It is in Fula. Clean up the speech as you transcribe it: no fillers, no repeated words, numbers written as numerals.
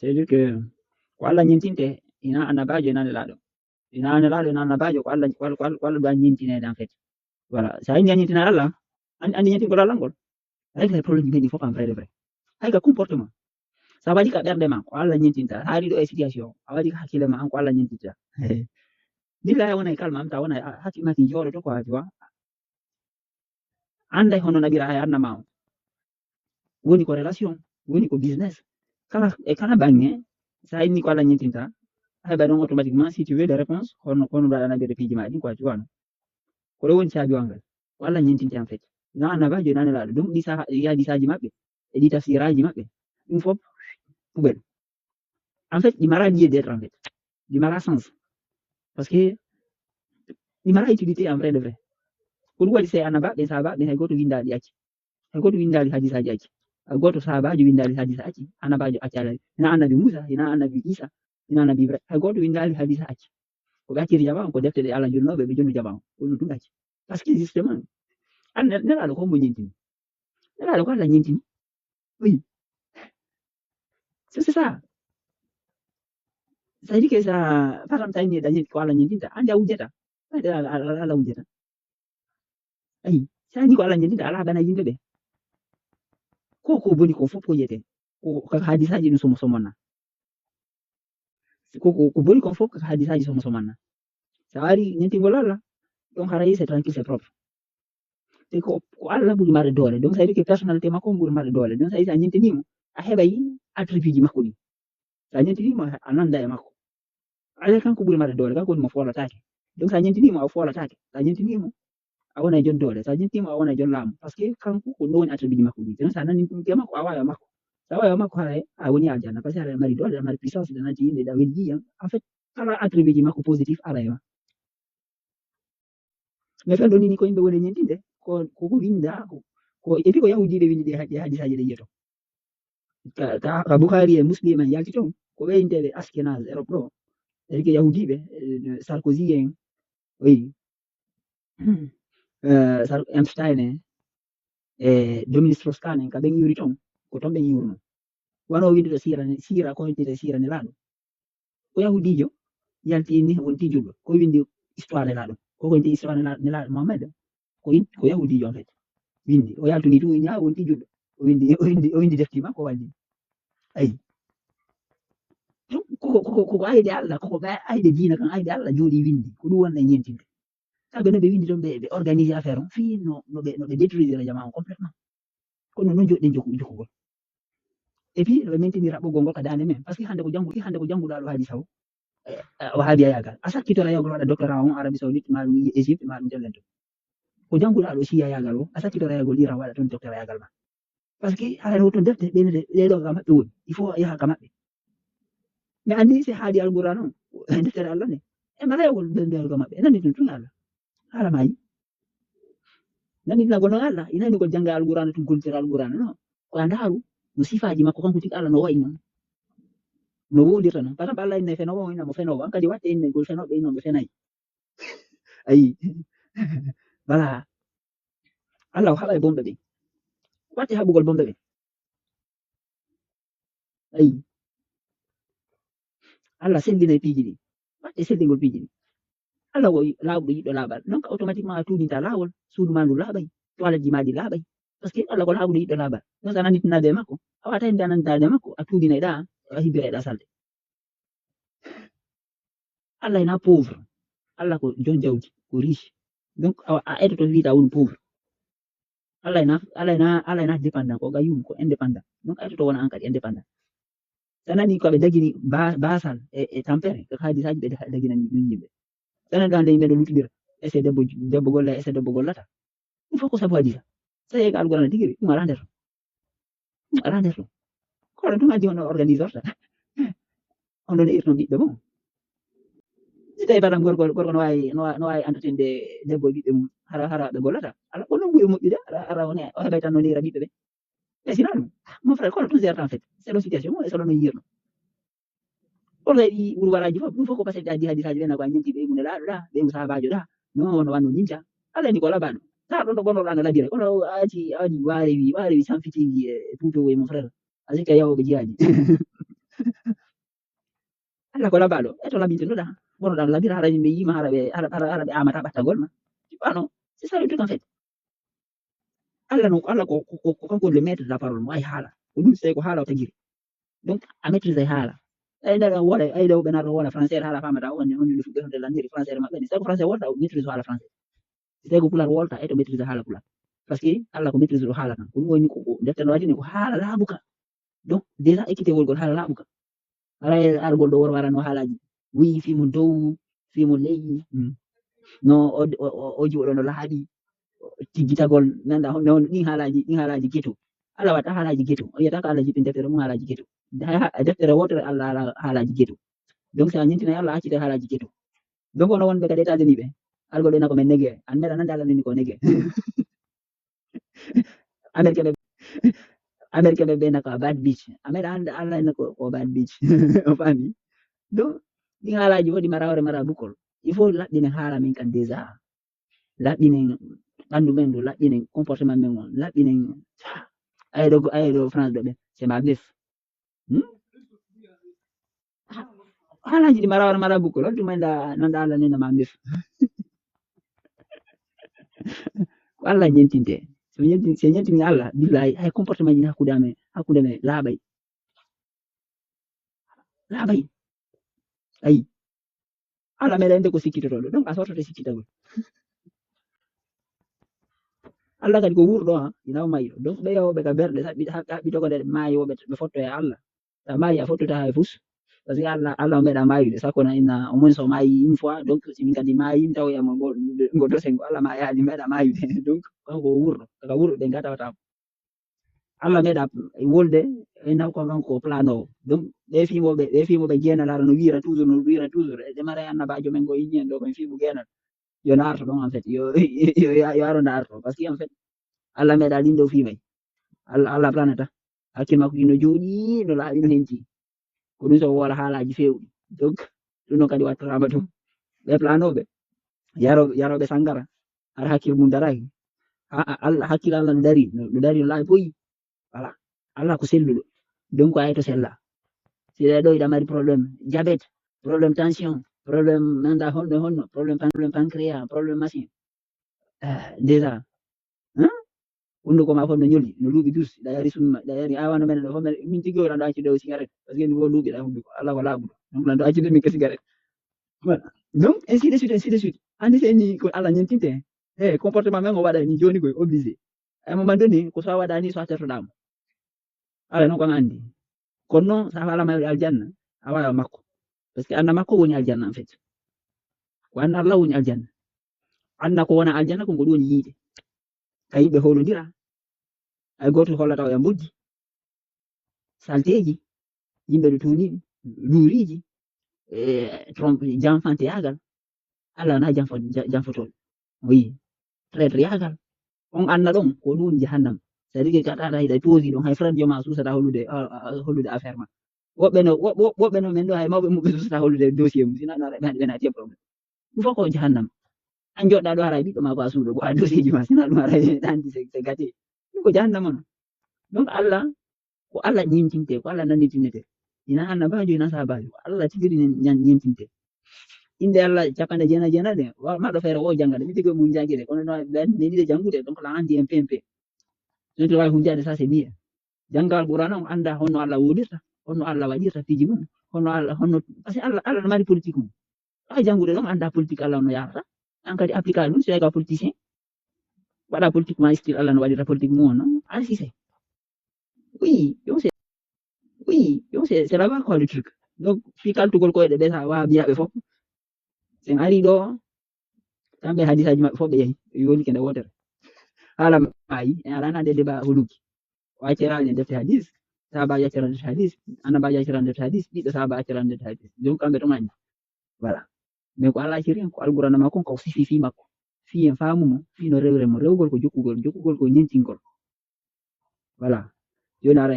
C'est-à-dire que ko Allah ñentinte ina annabajo ina nelaɗo ina nelaɗo ina annabajo ko Allah ɗo ñentinede en fait voilà sa indi a ñentina Allah andi ñentingol Allah ngol règle probléme ji meɗi fof en vrai de vrai hay ka comportement sa waɗi ka ɓerde ma ko Allah ñentinta a ari ɗo e situation a waɗi ka hakkille ma an ko Allah ñentinta billahi wona e kalma am ta wona hakkille ma ki jooɗoto quoi tu vois anday hono naɓira hay annama o woni ko relation woni ko business kala bange sa inni ko Allah ñentinta heɓa ɗon automatiquement si tu veux des réponses hono mbaɗa naɓire piiji ma ɗin quoi tu vois no ko ɗo woni caabiwal ngal ko Allah ñentinte en fait ina annabajo ina nelaɗo donc ɗi hadisaji maɓɓe e ɗi tafsiraji maɓɓe ɗum fof poubelle en fait ɗi mara lieu d'être en fait ɗi mara sens parce que ɗi mara utilité en vrai de vrai ko ɗum waɗi se annabaɓe sahabaɓe hay goto windaɗi acci hay goto windaɗi hadisaji acci hay goto sahabajo windaɗi hadisa acci annabajo accalani ina annabi Musa ina annabi Isa ina annabi Ibrahima hay goto windaɗi hadisa acci ko ɓe acciri jama on ko defte ɗe Allah jonnoɓe ɓe jonnu jama on ko ɗum acci parce que justement an nelaɗo ko mbo ñentini nelaɗo ko Allah ñentini oui c'est ça ça dit que ça par exemple tawni dañi ko Allah ñentinta andi a wujjata andi Allah wujjata ayi sa andi ko Allah ñentinta ala bana yimɓe ɓe ko boni ko fof ko yiyete ko hadisaji ɗum somo somonna ko boni ko fof ko hadisaji somo somanna sa wari ñentingol Allah donc hara yi c'est tranquille c'est propre te ko Allah ɓuri marde doole donc ça dit que personnalité makko ɓuri marde doole donc ça dit sa ñentinimo a heɓay attribut ji makko ɗi sa ñentinimo a nanda e makko ala kanko ɓuri marde doole kanko woni mo folatake donc sa ñentinimo a folatake sa ñentinimo a wona e jon doole sa ñentinimo a wona e jon laamu par ce que kanko ko ɗo woni attribut ji makko ɗi donc sa nandinke makko a wawa makko sa wawa makko hara a woni aljanna par ce que aɗa mari doole aɗa mari puissance aɗa natti yimɓe aɗa welji en fait kala attribut ji makko positif ara e ma mais fen ɗo nini ko yimɓe woni ñentinde ko winda ko et puis ko yahudiɓe windi ɗe hadisaji ɗe yiyato ka Bukhari e Muslim en yalti toon ko ɓeyinteɓe askenage Europe ɗo c'est-à-dire que yahudiɓe Sarkozy en oui Epstein en e Dominique Strauss-Kahn en kamɓe yiwri toon ko toon ɓe yiwruno wano windude sira ko wintete sira nelaɗo ko yahudijo yalti ni wonti julɗo ko windi histoire nelaɗo ko windi histoire nelaɗo Mohamed ko yahudijo en fait windi o yaltuni tu ina wonti julɗo o windi defti makko walli ayi koko ayde Allah koko ayde diina kan ayde Allah jooɗi windi ko ɗum wonɗa ñentinde kamɓe no ɓe windi ɗon ɓe organiser affaire on fi no ɓe détruisere jama on complètement kono noon joɗɗen jokkugol et puis ɓe maintenir raɓɓugol ngol ka dande men par ce que hande ko jannguɗa ɗo hadisa o o haali a yagal a sakkitora yawgol waɗa doctorat on Arabie Saoudite ma ɗum Égypte ma ɗum tellen to ko jannguɗa ɗo siya yagal o a sakkitora yawgol Iran waɗa toon doctorat yagal ma par ce que haɗa toon defte ɗeɗo ka maɓɓe woni il faut yaha ka maɓɓe mais andi si haadi alquran on deftere Allah ne e mala yawgol ɓe ka maɓɓe nandi tun Allah hala mayi nandi tuna gono Allah inani gol janga alquran tun goltira alquran no ko andaru no sifaji makko kanko tigi Allah no wayi non no wodirta non par exemple Allah inne fenowo ina mo fenowo an kadi watte inne gol fenoɓe ino ɓe fenayi ayi voilà Allah o haɓa e bomɓe ɓe watte haɓugol bomɓe ɓe ayi Allah sellina e piiji ɗi watte sellingol piiji ɗi Allah o lawɗo yiɗɗo laaɓal donc automatiquement a tuudinta laawol suudu ma ndu laaɓay toileji ma ɗi laaɓay par ce que Allah ko lawɗo yiɗɗo laaɓal donc sa nanditinade e makko a wata hende a nanditade e makko a tuudinayɗa a hibbirayɗa salde Allah ena pauvre Allah ko jon jawdi ko riche donc a etoto wiita woni pauvre Allah ena dépendant ko gayum ko indépendant donc a etoto wona an kadi indépendant sa nani koɓe dagini basal e tampere ko hadisaji ɓe daginani ɗum yimɓe sanan ɗo hande yimɓe ɗo lutodira ese debbo golla ese debbo gollata ɗum fof ko sabu hadisa sa yehi ka alqurana tigiri ɗum ala nder ɗum kono ɗum addi on organise orta on ɗon irno ɓiɓɓe bon si tawi par exemple gorko no wawi entretinde debbo e ɓiɓɓe mum hara ɓe gollata ala ko non ɓuuri moƴƴude ara o heɓay tan no nira ɓiɓɓe ɓe mais sina ɗum mon frère kono ɗum gérta en fait c'est ɗo situation e solo no yirno on heɓi wurwaraji fof ɗum fof ko pasque ɓe addi hadisaji ɓena ko a ñenti ɓe mune laaɗo ɗa ɓe sahabajo ɗa non no wanno ninca ala ni ko laɓano ta ɗon ɗo gonnoɗa no labire kono a waɗi warewi sanfitiji e tutowo e mon frère a sikka yawoɓe jihaji Allah ko labaɗo eto labintinɗoɗa ɓurɗa labira hara yimɓe yima hara ɓe amata ɓattagol ma tu vois non c'est ça le truc en fait Allah no Allah ko kanko le maître de la parole mo ay haala ko ɗum so tawi ko haala o tagiri donc a maîtrise ay haala ay ndeɗa wola ay ɗo ɓe narɗo wola français haala famata on no fuɗɗorede landiri français maɓɓe ni so tawi ko français wolta o maîtrise o haala français so tawi ko pular wolta eto maîtrise haala pular par ce que Allah ko maîtrise ɗo haala tan ko ɗum woni ko deftere no waɗini ko haala laaɓuka donc déjà équité wolgol haala laaɓuka ara argol ɗo woro warano haalaji wi fimo dow fimo leydi no o juuɗo no laaɓi tiggitagol nanda ɗin haalaji geto Allah waɗa haalaji geto o wiyata ko Allah jippin deftere mum haalaji geto deftere wotere Allah ala haalaji geto donc sa ñentinayi Allah accite haalaji geto donc ono wonɓe kadi États-Unis ɓe argol ɗo ina komin nege an meɗa nande Allah nini ko nege américain ɓe ɓena ko bad beach ameɗa ande Allah ina ko bad beach o faami donc ɗin haalaji woɗi mara hore mara bukol il faut laɓɓinen haala min kan déjà laɓɓinen ɓandu men ɗo laɓɓinen comportement men on laɓɓinen ayeɗo France ɗo ɓen c'est ma bef haalaji ɗi mara hore mara bukol on ɗum nanda Allah nena ma bef ko Allah ñentinte so ñentini Allah billahi hay comportement ji hakkude men laaɓay ayi Allah meɗa ende ko sikkitotoɗo donc a sortoto sikkitagol Allah kadi ko wurɗo ina mayiɗo donc ɓe yahoɓe ka berɗe haɓɓi togode maayi woɓe ɓe fotto e Allah sa maayi a fottota hay fus par ce que Allah o meeɗa mayude sakkona inna au moins so maayi une fois donc simin kadi maayi mi tawoyamo ngo dosen ngo Allah mayani meeɗa mayude donc kanko wurɗo kaka wurɓe ɓe gatawatamo Allah meeɗa wolde e naw ko kanko planowo donc ɓe fimoɓe geenal ara no wira toujours e mara annabajo men go yiñi en ɗo koye fimu geenal yo narto ɗon en fait yo aro narto par ce que en fait Allah meeɗa lindo fimay Allah planata hakkille makko kino jooɗi no laaɓi no henti ko ɗum so wola haalaji fewɗi donc ɗum ɗon kadi wattatama ɗum ɓe planoɓe yaroɓe sangara ara hakkille mum daraki hakkille Allah no dari no laaɓi boyi voilà Allah ko selluɗo donc ay to sella si ɗo iɗa mari probléme diabète probléme tension probléme nanda honno probléme pancréas probléme machine déjà hunduko ma fof no ñoli no luuɓi dus ɗa yari summa ɗa yari awano men ɗo fof min tigui o ɗanɗo accude o cigarette par ce que mi wo luuɓiɗa hunduko Allah ko laaɓuɗo donc ɗanɗo accude min ko cigarette voilà donc ainsi de suite andi seni ko Allah ñentinte comportement men o waɗa ni joni koye obligé à un moment donné ko so a waɗani so a certoɗamo Allah noon kon andi kono noon sa falama hewde aljanna a wawa makko par ce que anda makko woni aljanna en fait ko anda Allah woni aljanna anda ko wona aljanna kon ko ɗum woni yiide ka yimɓe howlodira hay goto hollata o e mboddi salteji yimɓe ɗo tuniɗi luuriji trompe janfante yagal Allah wona janfotoɗo oui traître yagal on anda ɗon ko ɗum woni jahannam c'est à dire que gaɗaɗa hiɗa toosi ɗon hay frère joma susata hollude affaire ma woɓɓe no men ɗo hay mawɓe mum ɓe susata hollude dossier mum sina ɗum ɓe nati e probléme ɗum fof ko jahannam an joɗɗa ɗo hara ɓiɗɗo ma ko a suuɗo ko a dossier ji ma sina ɗum hara ɗandi c'est gâté ɗum ko jahannama non donc Allah ko Allah ñentinte ko Allah nanditinete ina annabajo ina sahabajo ko Allah tigiri ñentinte inde Allah capanɗe jeenaɗe maɗo feere o janggade mi tigui mum jangguide kono ne yiɗe janggude donc la andi un peu so to wawi hunjade ça c'est bien janggal Qur'an on anda honno Allah wolirta honno Allah waɗirta fiji mum honno par ce que Allah no mari politique mum wawi janggude ɗon anda politique Allah no yarata an kadi applica ɗum so tawi ka politicien waɗa politique ma style Allah no waɗirta politique mum on non Al Cissé oui donc c'est là-bas quoi le truc donc fi kaltugol koyɗe ɓe sa wawa mbiyaɓe fof sen ari ɗo kamɓe hadisaji maɓɓe fof ɓe yeehi ɓe yolike nde wotere haala mayi en alano nde débat holuki o accirani e defte hadis sahabaji accirani defte hadis annabaji accirani defte hadis ɓiɗɗo sahaba accirani defte hadis donc kamɓe ɗum andi voilà mais ko Allah acciri ko alqurana makko ko sifi fi makko fi en famumo fi no rewre mo rewgol ko jokkugol ko ñentingol voilà joni ara